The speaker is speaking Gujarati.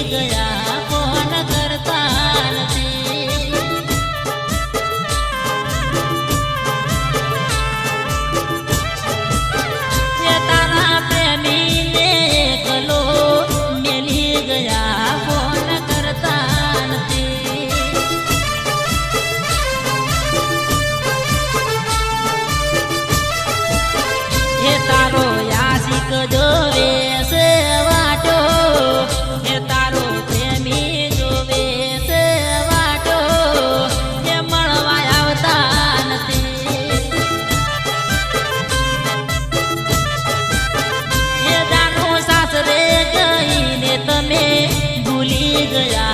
ગયા ફોન કરતા નથી એ તારા પ્રેમીને એકલો મેલી ગયા ફોન કરતા નથી એ તારો યાસિક જોવે છે વાટો એ તારો પ્રેમી જોવે છે વાટો એ મળવા આવતા નથી એ જાનો સાસરે ગઈને તમે ભૂલી ગયા